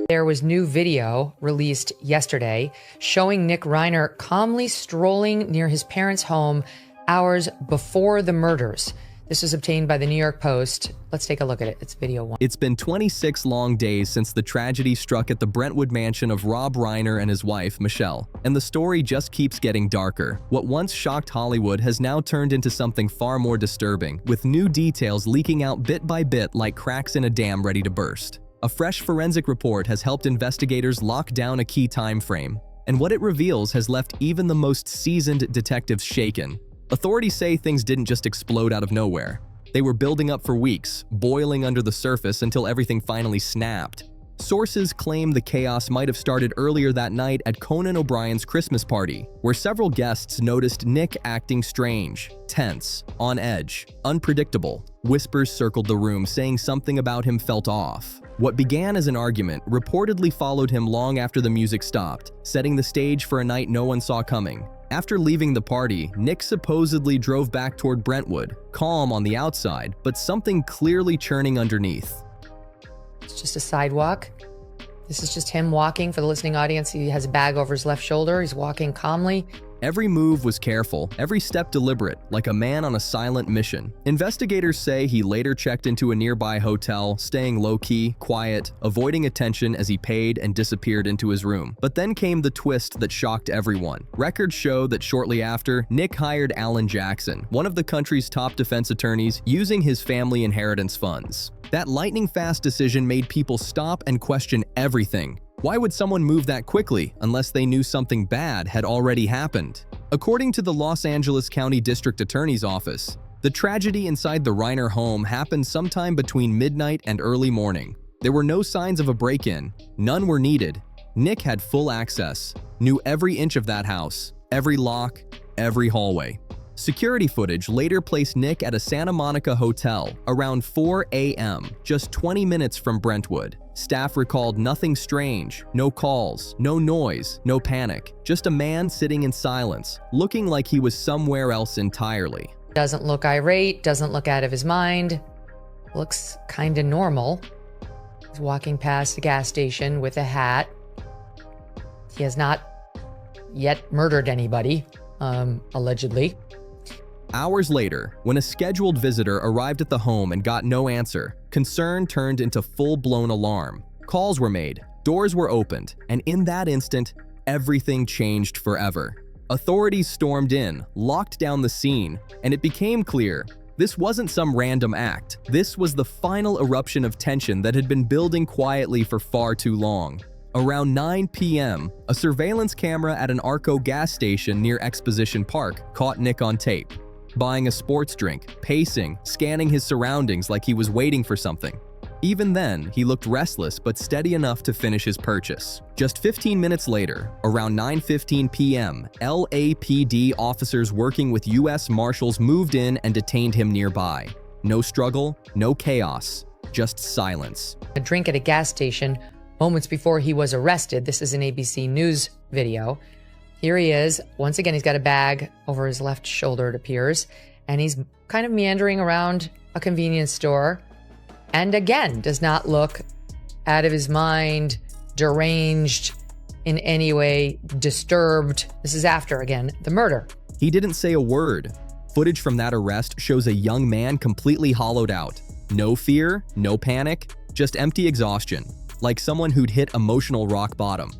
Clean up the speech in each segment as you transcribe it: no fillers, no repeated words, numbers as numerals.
There was new video released yesterday showing Nick Reiner calmly strolling near his parents' home hours before the murders. This was obtained by the New York Post. Let's take a look at it. It's video one. It's been 26 long days since the tragedy struck at the Brentwood mansion of Rob Reiner and his wife, Michelle. And the story just keeps getting darker. What once shocked Hollywood has now turned into something far more disturbing, with new details leaking out bit by bit like cracks in a dam ready to burst. A fresh forensic report has helped investigators lock down a key time frame. And what it reveals has left even the most seasoned detectives shaken. Authorities say things didn't just explode out of nowhere. They were building up for weeks, boiling under the surface until everything finally snapped. Sources claim the chaos might have started earlier that night at Conan O'Brien's Christmas party, where several guests noticed Nick acting strange, tense, on edge, unpredictable. Whispers circled the room saying something about him felt off. What began as an argument reportedly followed him long after the music stopped, setting the stage for a night no one saw coming. After leaving the party, Nick supposedly drove back toward Brentwood, calm on the outside, but something clearly churning underneath. It's just a sidewalk. This is just him walking. For the listening audience, he has a bag over his left shoulder. He's walking calmly. Every move was careful, every step deliberate, like a man on a silent mission. Investigators say he later checked into a nearby hotel, staying low-key, quiet, avoiding attention as he paid and disappeared into his room. But then came the twist that shocked everyone. Records show that shortly after, Nick hired Alan Jackson, one of the country's top defense attorneys, using his family inheritance funds. That lightning-fast decision made people stop and question everything. Why would someone move that quickly unless they knew something bad had already happened? According to the Los Angeles County District Attorney's Office, the tragedy inside the Reiner home happened sometime between midnight and early morning. There were no signs of a break-in. None were needed. Nick had full access, knew every inch of that house, every lock, every hallway. Security footage later placed Nick at a Santa Monica hotel around 4 a.m., just 20 minutes from Brentwood. Staff recalled nothing strange, no calls, no noise, no panic, just a man sitting in silence, looking like he was somewhere else entirely. Doesn't look irate, doesn't look out of his mind, looks kind of normal. He's walking past a gas station with a hat. He has not yet murdered anybody, allegedly. Hours later, when a scheduled visitor arrived at the home and got no answer, concern turned into full-blown alarm. Calls were made, doors were opened, and in that instant, everything changed forever. Authorities stormed in, locked down the scene, and it became clear this wasn't some random act. This was the final eruption of tension that had been building quietly for far too long. Around 9 p.m., a surveillance camera at an Arco gas station near Exposition Park caught Nick on tape. Buying a sports drink, pacing, scanning his surroundings like he was waiting for something. Even then, he looked restless but steady enough to finish his purchase. Just 15 minutes later, around 9:15 p.m., LAPD officers working with U.S. Marshals moved in and detained him nearby. No struggle, no chaos, just silence. A drink at a gas station moments before he was arrested. This is an ABC News video. Here he is. Once again, he's got a bag over his left shoulder, it appears, and he's kind of meandering around a convenience store, and again, does not look out of his mind, deranged, in any way, disturbed. This is after, again, the murder. He didn't say a word. Footage from that arrest shows a young man completely hollowed out. No fear, no panic, just empty exhaustion, like someone who'd hit emotional rock bottom.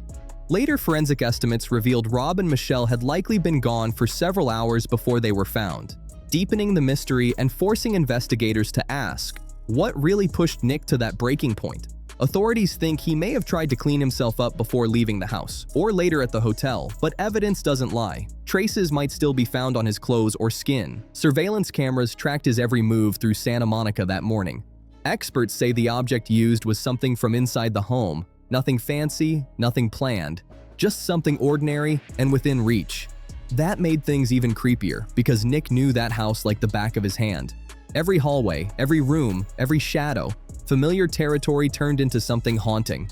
Later forensic estimates revealed Rob and Michelle had likely been gone for several hours before they were found, deepening the mystery and forcing investigators to ask, what really pushed Nick to that breaking point? Authorities think he may have tried to clean himself up before leaving the house, or later at the hotel, but evidence doesn't lie. Traces might still be found on his clothes or skin. Surveillance cameras tracked his every move through Santa Monica that morning. Experts say the object used was something from inside the home. Nothing fancy, nothing planned, just something ordinary and within reach. That made things even creepier because Nick knew that house like the back of his hand. Every hallway, every room, every shadow, familiar territory turned into something haunting.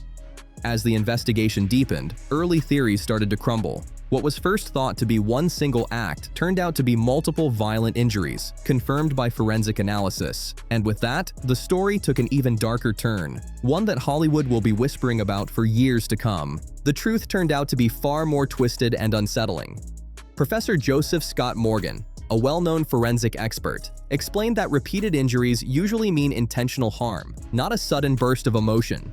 As the investigation deepened, early theories started to crumble. What was first thought to be one single act turned out to be multiple violent injuries, confirmed by forensic analysis. And with that, the story took an even darker turn, one that Hollywood will be whispering about for years to come. The truth turned out to be far more twisted and unsettling. Professor Joseph Scott Morgan, a well-known forensic expert, explained that repeated injuries usually mean intentional harm, not a sudden burst of emotion.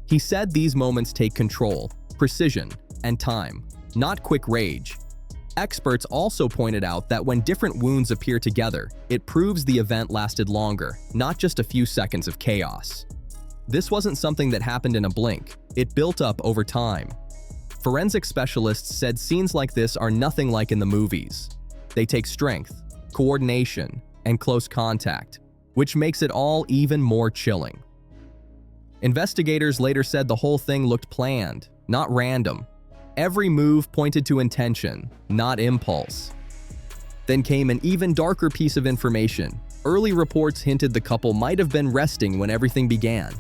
He said these moments take control, precision, and time, not quick rage. Experts also pointed out that when different wounds appear together, it proves the event lasted longer, not just a few seconds of chaos. This wasn't something that happened in a blink, it built up over time. Forensic specialists said scenes like this are nothing like in the movies. They take strength, coordination, and close contact, which makes it all even more chilling. Investigators later said the whole thing looked planned, not random. Every move pointed to intention, not impulse. Then came an even darker piece of information. Early reports hinted the couple might have been resting when everything began.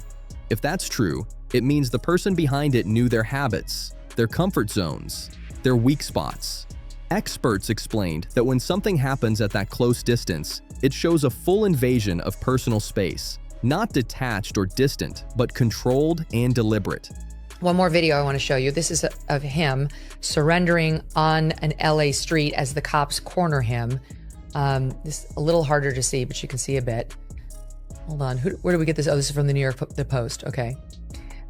If that's true, it means the person behind it knew their habits, their comfort zones, their weak spots. Experts explained that when something happens at that close distance, it shows a full invasion of personal space, not detached or distant, but controlled and deliberate. One more video I want to show you. This is of him surrendering on an LA street as the cops corner him. This is a little harder to see, but you can see a bit. Hold on. Where did we get this? Oh, this is from the New York Post. Okay.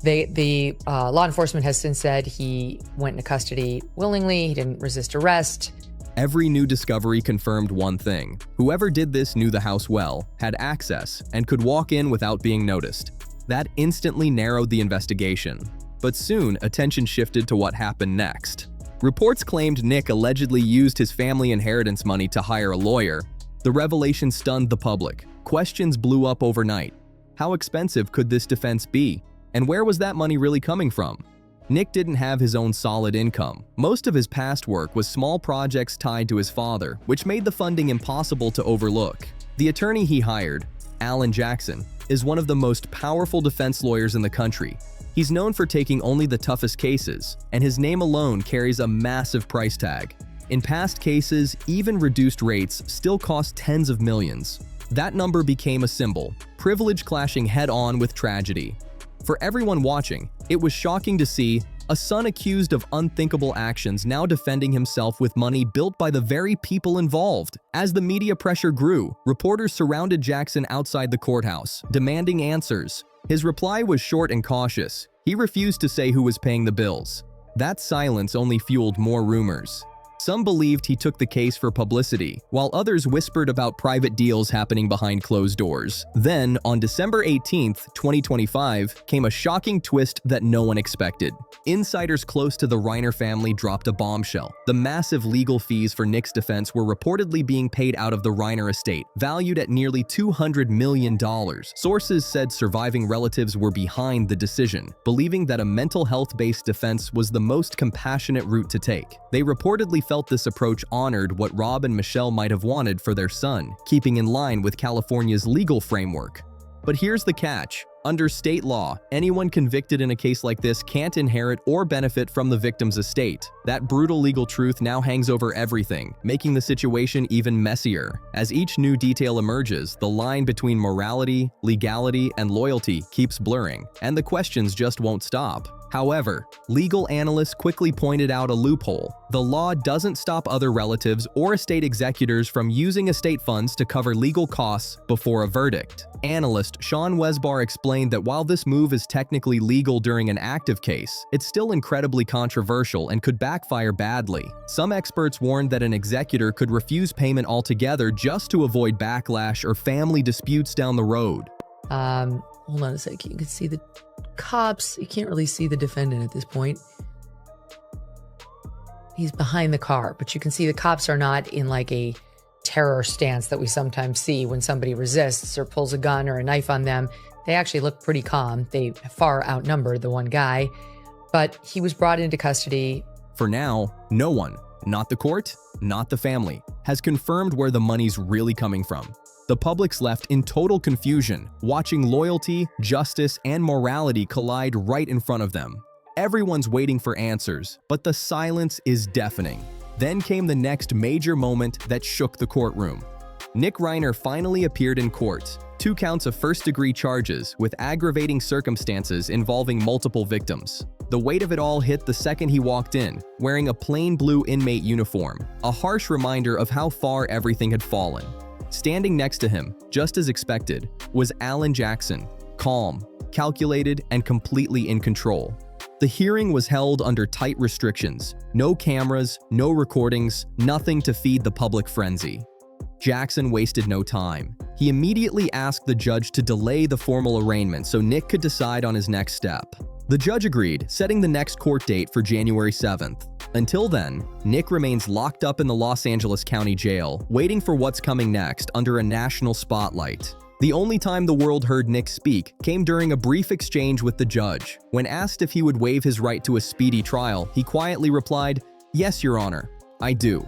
The law enforcement has since said he went into custody willingly. He didn't resist arrest. Every new discovery confirmed one thing. Whoever did this knew the house well, had access, and could walk in without being noticed. That instantly narrowed the investigation. But soon, attention shifted to what happened next. Reports claimed Nick allegedly used his family inheritance money to hire a lawyer. The revelation stunned the public. Questions blew up overnight. How expensive could this defense be? And where was that money really coming from? Nick didn't have his own solid income. Most of his past work was small projects tied to his father, which made the funding impossible to overlook. The attorney he hired, Alan Jackson, is one of the most powerful defense lawyers in the country. He's known for taking only the toughest cases, and his name alone carries a massive price tag. In past cases, even reduced rates still cost tens of millions. That number became a symbol, privilege clashing head-on with tragedy. For everyone watching, it was shocking to see a son accused of unthinkable actions now defending himself with money built by the very people involved. As the media pressure grew, reporters surrounded Jackson outside the courthouse, demanding answers. His reply was short and cautious. He refused to say who was paying the bills. That silence only fueled more rumors. Some believed he took the case for publicity, while others whispered about private deals happening behind closed doors. Then, on December 18, 2025, came a shocking twist that no one expected. Insiders close to the Reiner family dropped a bombshell. The massive legal fees for Nick's defense were reportedly being paid out of the Reiner estate, valued at nearly $200 million. Sources said surviving relatives were behind the decision, believing that a mental health-based defense was the most compassionate route to take. They reportedly felt this approach honored what Rob and Michelle might have wanted for their son, keeping in line with California's legal framework. But here's the catch. Under state law, anyone convicted in a case like this can't inherit or benefit from the victim's estate. That brutal legal truth now hangs over everything, making the situation even messier. As each new detail emerges, the line between morality, legality, and loyalty keeps blurring, and the questions just won't stop. However, legal analysts quickly pointed out a loophole. The law doesn't stop other relatives or estate executors from using estate funds to cover legal costs before a verdict. Analyst Sean Wesbar explained that while this move is technically legal during an active case, it's still incredibly controversial and could backfire badly. Some experts warned that an executor could refuse payment altogether just to avoid backlash or family disputes down the road. Hold on a sec. You can see the cops. You can't really see the defendant at this point. He's behind the car, but you can see the cops are not in like a terror stance that we sometimes see when somebody resists or pulls a gun or a knife on them. They actually look pretty calm. They far outnumbered the one guy, but he was brought into custody. For now, no one, not the court, not the family, has confirmed where the money's really coming from. The public's left in total confusion, watching loyalty, justice, and morality collide right in front of them. Everyone's waiting for answers, but the silence is deafening. Then came the next major moment that shook the courtroom. Nick Reiner finally appeared in court. 2 counts of first-degree charges with aggravating circumstances involving multiple victims. The weight of it all hit the second he walked in, wearing a plain blue inmate uniform, a harsh reminder of how far everything had fallen. Standing next to him, just as expected, was Alan Jackson, calm, calculated, and completely in control. The hearing was held under tight restrictions. No cameras, no recordings, nothing to feed the public frenzy. Jackson wasted no time. He immediately asked the judge to delay the formal arraignment so Nick could decide on his next step. The judge agreed, setting the next court date for January 7th. Until then, Nick remains locked up in the Los Angeles County Jail, waiting for what's coming next under a national spotlight. The only time the world heard Nick speak came during a brief exchange with the judge. When asked if he would waive his right to a speedy trial, he quietly replied, "Yes, Your Honor, I do."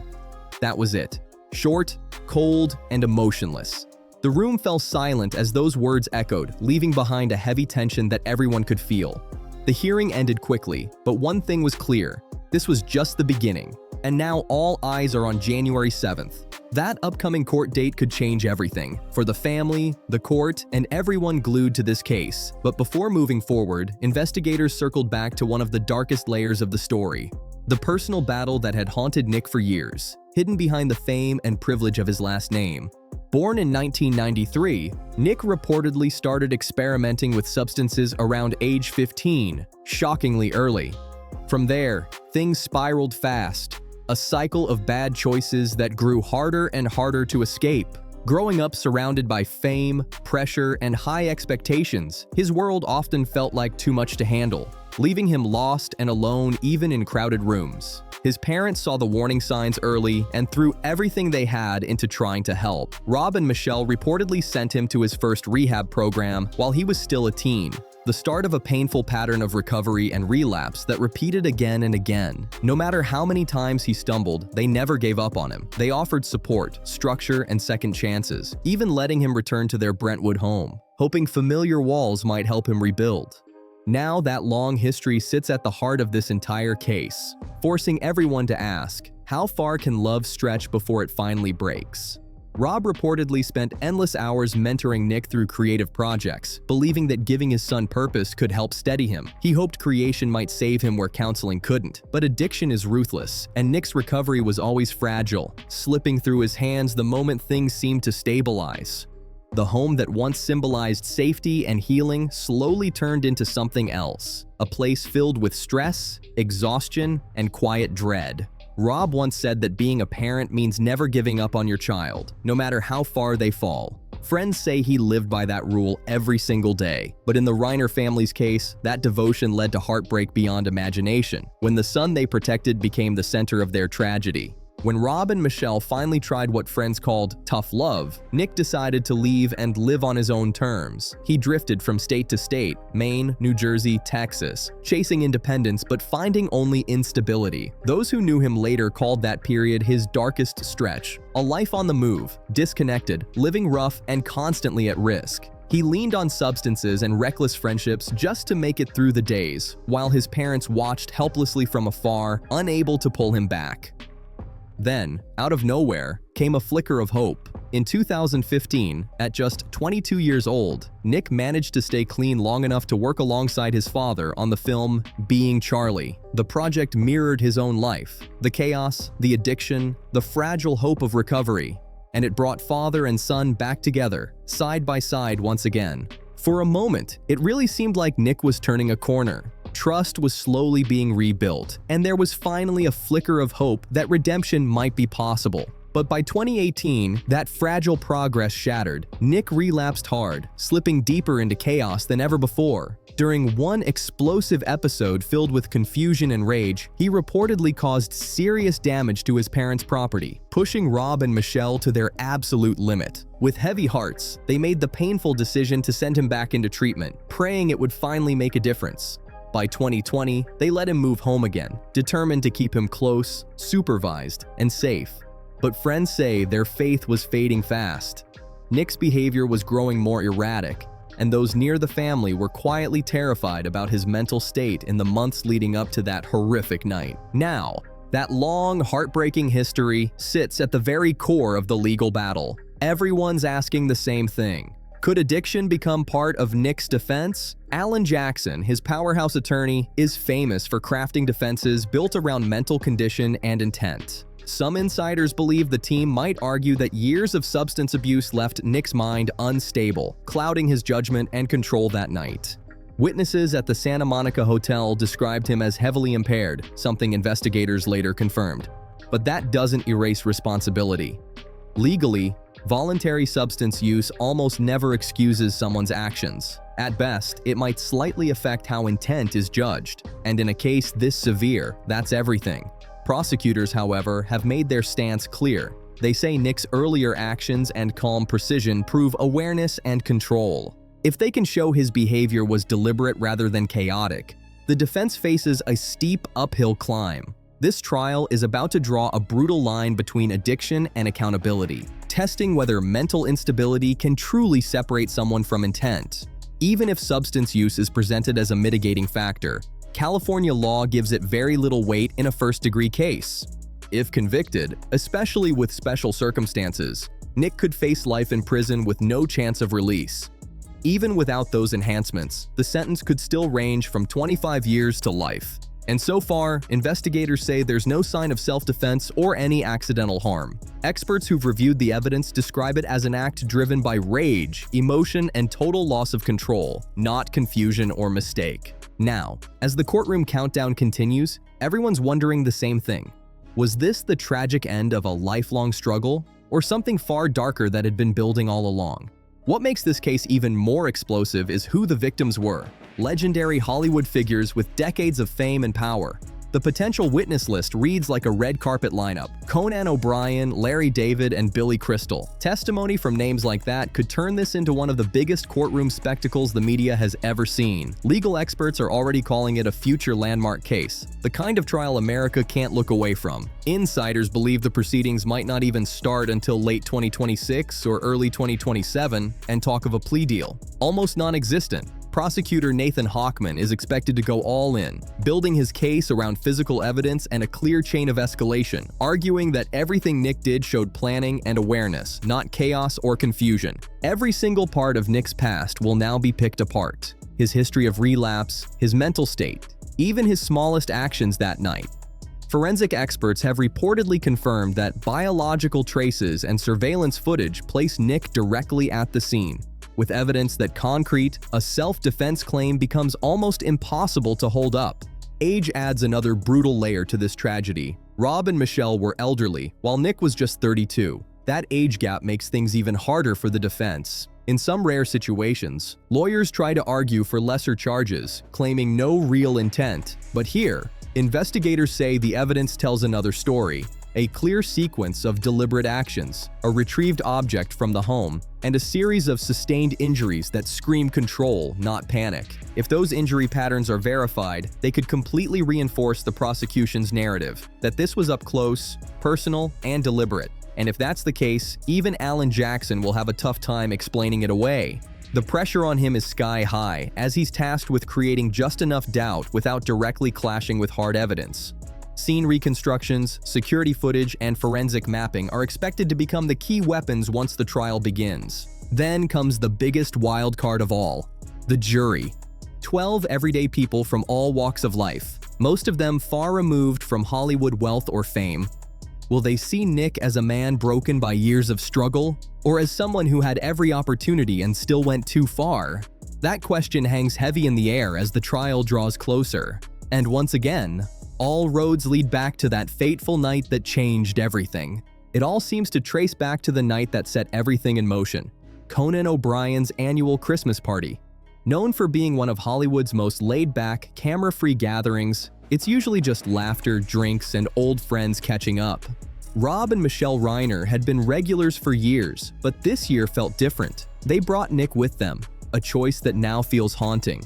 That was it. Short, cold, and emotionless. The room fell silent as those words echoed, leaving behind a heavy tension that everyone could feel. The hearing ended quickly, but one thing was clear. This was just the beginning, and now all eyes are on January 7th. That upcoming court date could change everything, for the family, the court, and everyone glued to this case. But before moving forward, investigators circled back to one of the darkest layers of the story. The personal battle that had haunted Nick for years, hidden behind the fame and privilege of his last name. Born in 1993, Nick reportedly started experimenting with substances around age 15, shockingly early. From there, things spiraled fast, a cycle of bad choices that grew harder and harder to escape. Growing up surrounded by fame, pressure, and high expectations, his world often felt like too much to handle, leaving him lost and alone even in crowded rooms. His parents saw the warning signs early and threw everything they had into trying to help. Rob and Michelle reportedly sent him to his first rehab program while he was still a teen, the start of a painful pattern of recovery and relapse that repeated again and again. No matter how many times he stumbled, they never gave up on him. They offered support, structure, and second chances, even letting him return to their Brentwood home, hoping familiar walls might help him rebuild. Now that long history sits at the heart of this entire case, forcing everyone to ask, how far can love stretch before it finally breaks? Rob reportedly spent endless hours mentoring Nick through creative projects, believing that giving his son purpose could help steady him. He hoped creation might save him where counseling couldn't. But addiction is ruthless, and Nick's recovery was always fragile, slipping through his hands the moment things seemed to stabilize. The home that once symbolized safety and healing slowly turned into something else, a place filled with stress, exhaustion, and quiet dread. Rob once said that being a parent means never giving up on your child, no matter how far they fall. Friends say he lived by that rule every single day, but in the Reiner family's case, that devotion led to heartbreak beyond imagination, when the son they protected became the center of their tragedy. When Rob and Michelle finally tried what friends called tough love, Nick decided to leave and live on his own terms. He drifted from state to state, Maine, New Jersey, Texas, chasing independence but finding only instability. Those who knew him later called that period his darkest stretch, a life on the move, disconnected, living rough, and constantly at risk. He leaned on substances and reckless friendships just to make it through the days, while his parents watched helplessly from afar, unable to pull him back. Then, out of nowhere, came a flicker of hope. In 2015, at just 22 years old, Nick managed to stay clean long enough to work alongside his father on the film Being Charlie. The project mirrored his own life, the chaos, the addiction, the fragile hope of recovery, and it brought father and son back together, side by side once again. For a moment, it really seemed like Nick was turning a corner. Trust was slowly being rebuilt, and there was finally a flicker of hope that redemption might be possible. But by 2018, that fragile progress shattered. Nick relapsed hard, slipping deeper into chaos than ever before. During one explosive episode filled with confusion and rage, he reportedly caused serious damage to his parents' property, pushing Rob and Michelle to their absolute limit. With heavy hearts, they made the painful decision to send him back into treatment, praying it would finally make a difference. By 2020, they let him move home again, determined to keep him close, supervised, and safe. But friends say their faith was fading fast. Nick's behavior was growing more erratic. and those near the family were quietly terrified about his mental state in the months leading up to that horrific night. Now, that long, heartbreaking history sits at the very core of the legal battle. Everyone's asking the same thing. Could addiction become part of Nick's defense? Alan Jackson, his powerhouse attorney, is famous for crafting defenses built around mental condition and intent. Some insiders believe the team might argue that years of substance abuse left Nick's mind unstable, clouding his judgment and control that night. Witnesses at the Santa Monica Hotel described him as heavily impaired, something investigators later confirmed. But that doesn't erase responsibility. Legally, voluntary substance use almost never excuses someone's actions. At best, it might slightly affect how intent is judged, and in a case this severe, that's everything. Prosecutors, however, have made their stance clear. They say Nick's earlier actions and calm precision prove awareness and control. If they can show his behavior was deliberate rather than chaotic, the defense faces a steep uphill climb. This trial is about to draw a brutal line between addiction and accountability, testing whether mental instability can truly separate someone from intent. Even if substance use is presented as a mitigating factor, California law gives it very little weight in a first-degree case. If convicted, especially with special circumstances, Nick could face life in prison with no chance of release. Even without those enhancements, the sentence could still range from 25 years to life. And so far, investigators say there's no sign of self-defense or any accidental harm. Experts who've reviewed the evidence describe it as an act driven by rage, emotion, and total loss of control, not confusion or mistake. Now, as the courtroom countdown continues, everyone's wondering the same thing. Was this the tragic end of a lifelong struggle, or something far darker that had been building all along? What makes this case even more explosive is who the victims were. Legendary Hollywood figures with decades of fame and power. The potential witness list reads like a red carpet lineup: Conan O'Brien, Larry David, and Billy Crystal. Testimony from names like that could turn this into one of the biggest courtroom spectacles the media has ever seen. Legal experts are already calling it a future landmark case, the kind of trial America can't look away from. Insiders believe the proceedings might not even start until late 2026 or early 2027, and talk of a plea deal almost non-existent. Prosecutor Nathan Hochman is expected to go all in, building his case around physical evidence and a clear chain of escalation, arguing that everything Nick did showed planning and awareness, not chaos or confusion. Every single part of Nick's past will now be picked apart. His history of relapse, his mental state, even his smallest actions that night. Forensic experts have reportedly confirmed that biological traces and surveillance footage place Nick directly at the scene. With evidence that concrete, a self-defense claim becomes almost impossible to hold up. Age adds another brutal layer to this tragedy. Rob and Michelle were elderly, while Nick was just 32. That age gap makes things even harder for the defense. In some rare situations, lawyers try to argue for lesser charges, claiming no real intent. But here, investigators say the evidence tells another story. A clear sequence of deliberate actions, a retrieved object from the home, and a series of sustained injuries that scream control, not panic. If those injury patterns are verified, they could completely reinforce the prosecution's narrative that this was up close, personal, and deliberate. And if that's the case, even Alan Jackson will have a tough time explaining it away. The pressure on him is sky high, as he's tasked with creating just enough doubt without directly clashing with hard evidence. Scene reconstructions, security footage, and forensic mapping are expected to become the key weapons once the trial begins. Then comes the biggest wild card of all: the jury. 12 everyday people from all walks of life, most of them far removed from Hollywood wealth or fame. Will they see Nick as a man broken by years of struggle, or as someone who had every opportunity and still went too far? That question hangs heavy in the air as the trial draws closer. And once again, all roads lead back to that fateful night that changed everything. It all seems to trace back to the night that set everything in motion: Conan O'Brien's annual Christmas party. Known for being one of Hollywood's most laid-back, camera-free gatherings, it's usually just laughter, drinks, and old friends catching up. Rob and Michelle Reiner had been regulars for years, but this year felt different. They brought Nick with them, a choice that now feels haunting.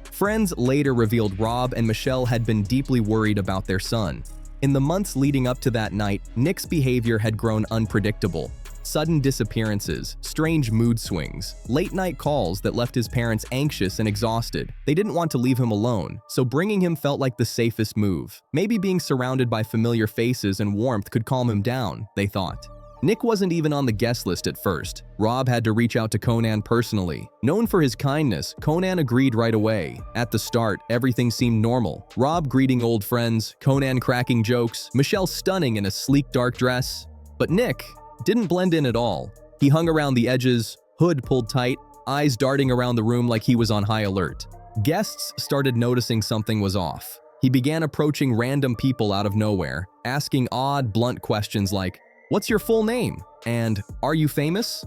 Friends later revealed Rob and Michelle had been deeply worried about their son. In the months leading up to that night, Nick's behavior had grown unpredictable. Sudden disappearances, strange mood swings, late-night calls that left his parents anxious and exhausted. They didn't want to leave him alone, so bringing him felt like the safest move. Maybe being surrounded by familiar faces and warmth could calm him down, they thought. Nick wasn't even on the guest list at first. Rob had to reach out to Conan personally. Known for his kindness, Conan agreed right away. At the start, everything seemed normal. Rob greeting old friends, Conan cracking jokes, Michelle stunning in a sleek dark dress. But Nick didn't blend in at all. He hung around the edges, hood pulled tight, eyes darting around the room like he was on high alert. Guests started noticing something was off. He began approaching random people out of nowhere, asking odd, blunt questions like, "What's your full name?" and "Are you famous?"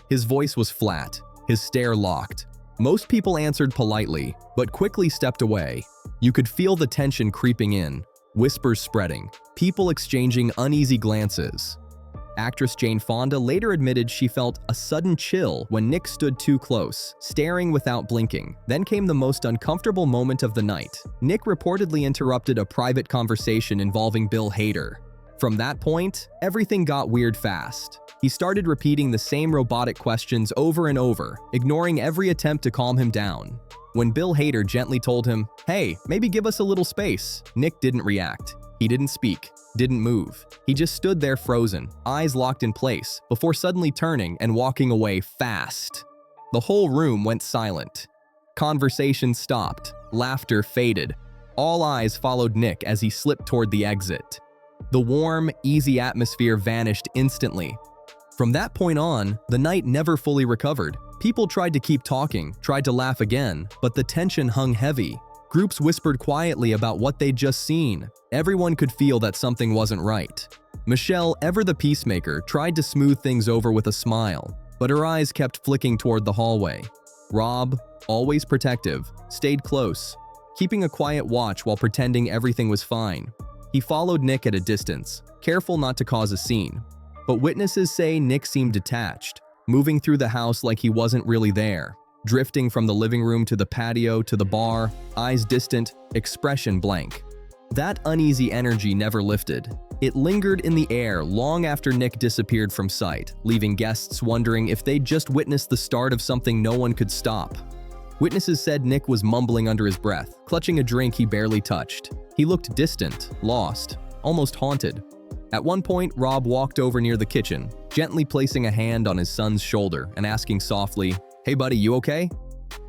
His voice was flat, his stare locked. Most people answered politely, but quickly stepped away. You could feel the tension creeping in, whispers spreading, people exchanging uneasy glances. Actress Jane Fonda later admitted she felt a sudden chill when Nick stood too close, staring without blinking. Then came the most uncomfortable moment of the night. Nick reportedly interrupted a private conversation involving Bill Hader. From that point, everything got weird fast. He started repeating the same robotic questions over and over, ignoring every attempt to calm him down. When Bill Hader gently told him, "Hey, maybe give us a little space," Nick didn't react. He didn't speak, didn't move. He just stood there frozen, eyes locked in place, before suddenly turning and walking away fast. The whole room went silent. Conversation stopped, laughter faded. All eyes followed Nick as he slipped toward the exit. The warm, easy atmosphere vanished instantly. From that point on, the night never fully recovered. People tried to keep talking, tried to laugh again, but the tension hung heavy. Groups whispered quietly about what they'd just seen. Everyone could feel that something wasn't right. Michelle, ever the peacemaker, tried to smooth things over with a smile, but her eyes kept flicking toward the hallway. Rob, always protective, stayed close, keeping a quiet watch while pretending everything was fine. He followed Nick at a distance, careful not to cause a scene. But witnesses say Nick seemed detached, moving through the house like he wasn't really there. Drifting from the living room to the patio to the bar, eyes distant, expression blank. That uneasy energy never lifted. It lingered in the air long after Nick disappeared from sight, leaving guests wondering if they'd just witnessed the start of something no one could stop. Witnesses said Nick was mumbling under his breath, clutching a drink he barely touched. He looked distant, lost, almost haunted. At one point, Rob walked over near the kitchen, gently placing a hand on his son's shoulder and asking softly, "Hey buddy, you okay?"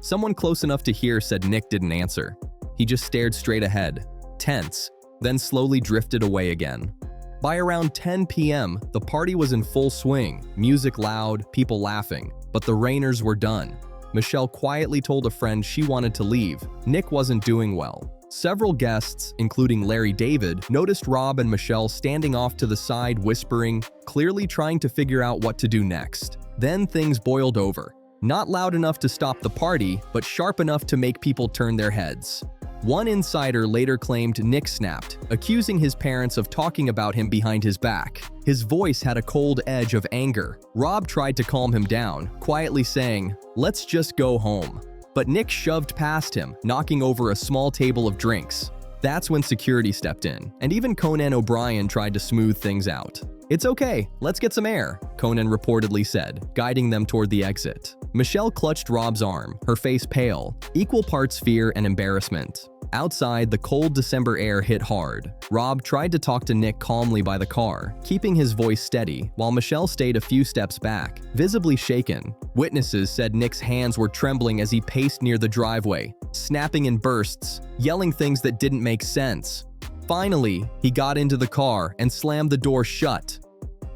Someone close enough to hear said Nick didn't answer. He just stared straight ahead, tense, then slowly drifted away again. By around 10 p.m., the party was in full swing, music loud, people laughing, but the Reiners were done. Michelle quietly told a friend she wanted to leave. Nick wasn't doing well. Several guests, including Larry David, noticed Rob and Michelle standing off to the side whispering, clearly trying to figure out what to do next. Then things boiled over. Not loud enough to stop the party, but sharp enough to make people turn their heads. One insider later claimed Nick snapped, accusing his parents of talking about him behind his back. His voice had a cold edge of anger. Rob tried to calm him down, quietly saying, "Let's just go home." But Nick shoved past him, knocking over a small table of drinks. That's when security stepped in, and even Conan O'Brien tried to smooth things out. "It's okay, let's get some air," Conan reportedly said, guiding them toward the exit. Michelle clutched Rob's arm, her face pale, equal parts fear and embarrassment. Outside, the cold December air hit hard. Rob tried to talk to Nick calmly by the car, keeping his voice steady, while Michelle stayed a few steps back, visibly shaken. Witnesses said Nick's hands were trembling as he paced near the driveway, snapping in bursts, yelling things that didn't make sense. Finally, he got into the car and slammed the door shut.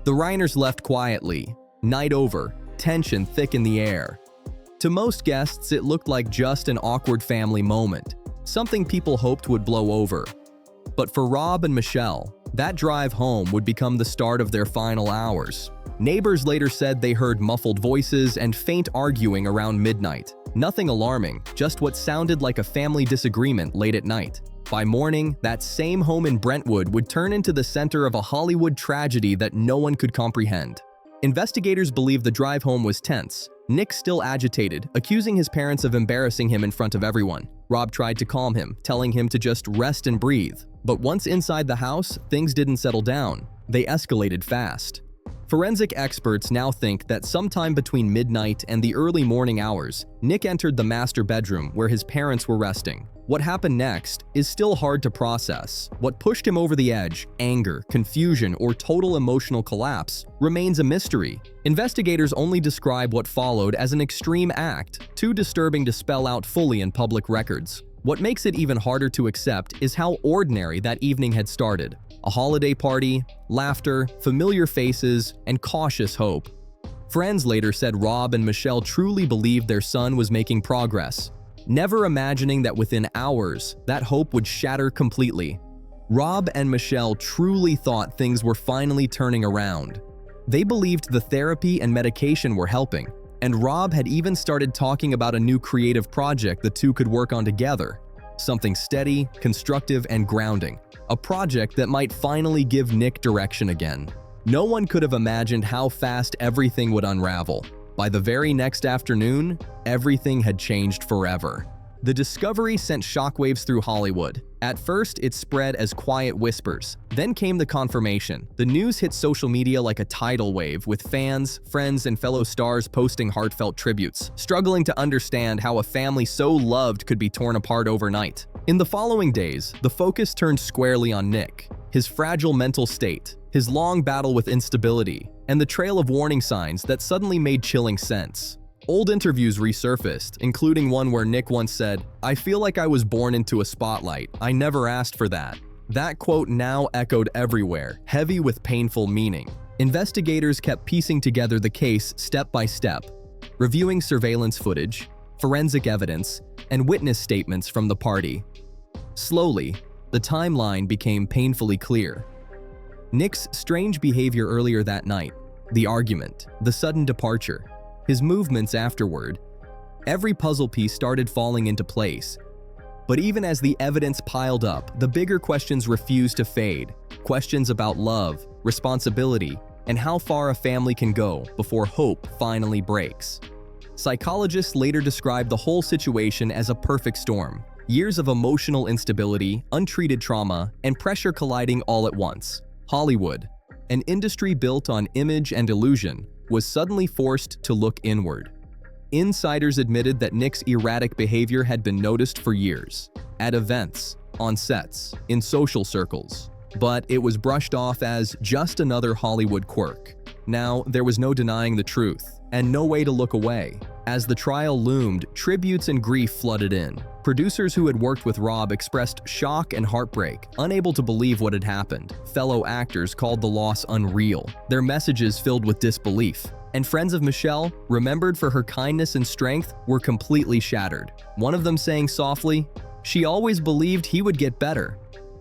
The Reiners left quietly. Night over, tension thick in the air. To most guests, it looked like just an awkward family moment, something people hoped would blow over. But for Rob and Michelle, that drive home would become the start of their final hours. Neighbors later said they heard muffled voices and faint arguing around midnight. Nothing alarming, just what sounded like a family disagreement late at night. By morning, that same home in Brentwood would turn into the center of a Hollywood tragedy that no one could comprehend. Investigators believe the drive home was tense. Nick still agitated, accusing his parents of embarrassing him in front of everyone. Rob tried to calm him, telling him to just rest and breathe. But once inside the house, things didn't settle down. They escalated fast. Forensic experts now think that sometime between midnight and the early morning hours, Nick entered the master bedroom where his parents were resting. What happened next is still hard to process. What pushed him over the edge, anger, confusion, or total emotional collapse, remains a mystery. Investigators only describe what followed as an extreme act, too disturbing to spell out fully in public records. What makes it even harder to accept is how ordinary that evening had started. A holiday party, laughter, familiar faces, and cautious hope. Friends later said Rob and Michelle truly believed their son was making progress, never imagining that within hours, that hope would shatter completely. Rob and Michelle truly thought things were finally turning around. They believed the therapy and medication were helping, and Rob had even started talking about a new creative project the two could work on together. Something steady, constructive, and grounding. A project that might finally give Nick direction again. No one could have imagined how fast everything would unravel. By the very next afternoon, everything had changed forever. The discovery sent shockwaves through Hollywood. At first, it spread as quiet whispers. Then came the confirmation. The news hit social media like a tidal wave, with fans, friends, and fellow stars posting heartfelt tributes, struggling to understand how a family so loved could be torn apart overnight. In the following days, the focus turned squarely on Nick, his fragile mental state, his long battle with instability, and the trail of warning signs that suddenly made chilling sense. Old interviews resurfaced, including one where Nick once said, "I feel like I was born into a spotlight. I never asked for that." That quote now echoed everywhere, heavy with painful meaning. Investigators kept piecing together the case step by step, reviewing surveillance footage, forensic evidence, and witness statements from the party. Slowly, the timeline became painfully clear. Nick's strange behavior earlier that night, the argument, the sudden departure, his movements afterward, every puzzle piece started falling into place. But even as the evidence piled up, the bigger questions refused to fade. Questions about love, responsibility, and how far a family can go before hope finally breaks. Psychologists later described the whole situation as a perfect storm. Years of emotional instability, untreated trauma, and pressure colliding all at once. Hollywood, an industry built on image and illusion, was suddenly forced to look inward. Insiders admitted that Nick's erratic behavior had been noticed for years, at events, on sets, in social circles. But it was brushed off as just another Hollywood quirk. Now, there was no denying the truth, and no way to look away. As the trial loomed, tributes and grief flooded in. Producers who had worked with Rob expressed shock and heartbreak, unable to believe what had happened. Fellow actors called the loss unreal, their messages filled with disbelief. And friends of Michelle, remembered for her kindness and strength, were completely shattered. One of them saying softly, "She always believed he would get better."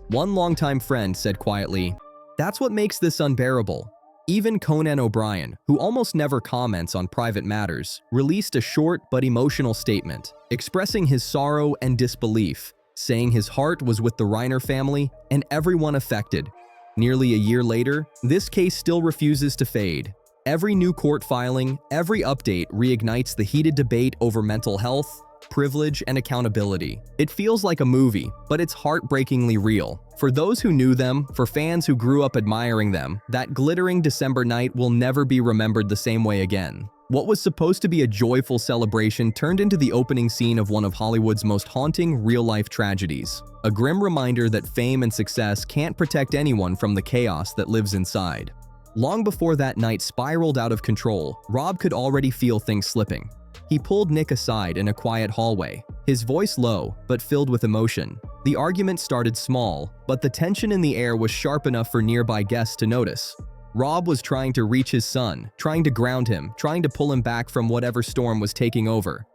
One longtime friend said quietly, "That's what makes this unbearable." Even Conan O'Brien, who almost never comments on private matters, released a short but emotional statement, expressing his sorrow and disbelief, saying his heart was with the Reiner family and everyone affected. Nearly a year later, this case still refuses to fade. Every new court filing, every update reignites the heated debate over mental health, privilege, and accountability. It feels like a movie, but it's heartbreakingly real. For those who knew them, for fans who grew up admiring them, that glittering December night will never be remembered the same way again. What was supposed to be a joyful celebration turned into the opening scene of one of Hollywood's most haunting real-life tragedies. A grim reminder that fame and success can't protect anyone from the chaos that lives inside. Long before that night spiraled out of control, Rob could already feel things slipping. He pulled Nick aside in a quiet hallway, his voice low but filled with emotion. The argument started small, but the tension in the air was sharp enough for nearby guests to notice. Rob was trying to reach his son, trying to ground him, trying to pull him back from whatever storm was taking over.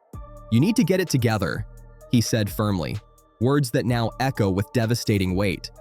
"You need to get it together," he said firmly, words that now echo with devastating weight.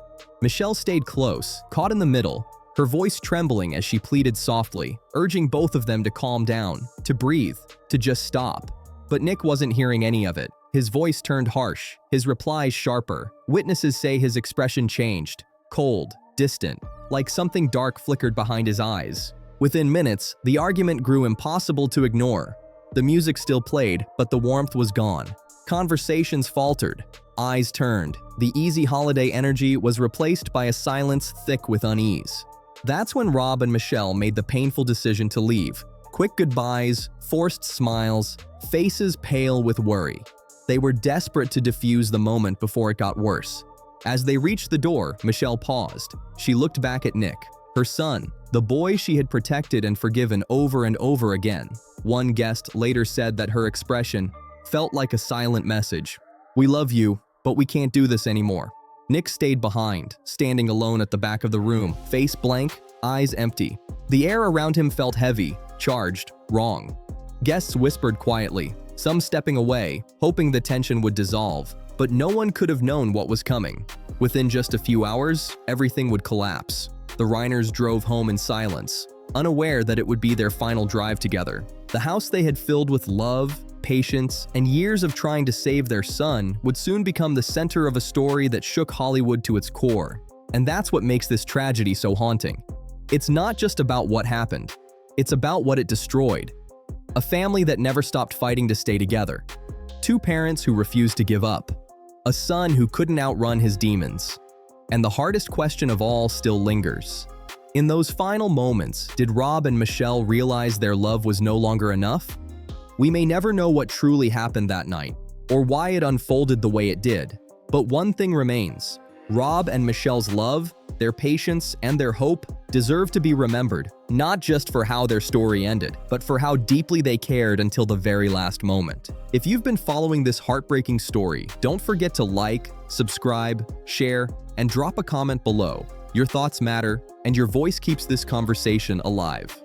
Michelle stayed close, caught in the middle, her voice trembling as she pleaded softly, urging both of them to calm down, to breathe, to just stop. But Nick wasn't hearing any of it. His voice turned harsh, his replies sharper. Witnesses say his expression changed, cold, distant, like something dark flickered behind his eyes. Within minutes, the argument grew impossible to ignore. The music still played, but the warmth was gone. Conversations faltered, eyes turned. The easy holiday energy was replaced by a silence thick with unease. That's when Rob and Michelle made the painful decision to leave. Quick goodbyes, forced smiles, faces pale with worry. They were desperate to defuse the moment before it got worse. As they reached the door, Michelle paused. She looked back at Nick, her son, the boy she had protected and forgiven over and over again. One guest later said that her expression felt like a silent message. "We love you, but we can't do this anymore." Nick stayed behind, standing alone at the back of the room, face blank, eyes empty. The air around him felt heavy, charged, wrong. Guests whispered quietly, some stepping away, hoping the tension would dissolve, but no one could have known what was coming. Within just a few hours, everything would collapse. The Reiners drove home in silence, unaware that it would be their final drive together. The house they had filled with love, patience, and years of trying to save their son would soon become the center of a story that shook Hollywood to its core. And that's what makes this tragedy so haunting. It's not just about what happened. It's about what it destroyed. A family that never stopped fighting to stay together. Two parents who refused to give up. A son who couldn't outrun his demons. And the hardest question of all still lingers. In those final moments, did Rob and Michelle realize their love was no longer enough? We may never know what truly happened that night, or why it unfolded the way it did. But one thing remains. Rob and Michelle's love, their patience, and their hope deserve to be remembered, not just for how their story ended, but for how deeply they cared until the very last moment. If you've been following this heartbreaking story, don't forget to like, subscribe, share, and drop a comment below. Your thoughts matter, and your voice keeps this conversation alive.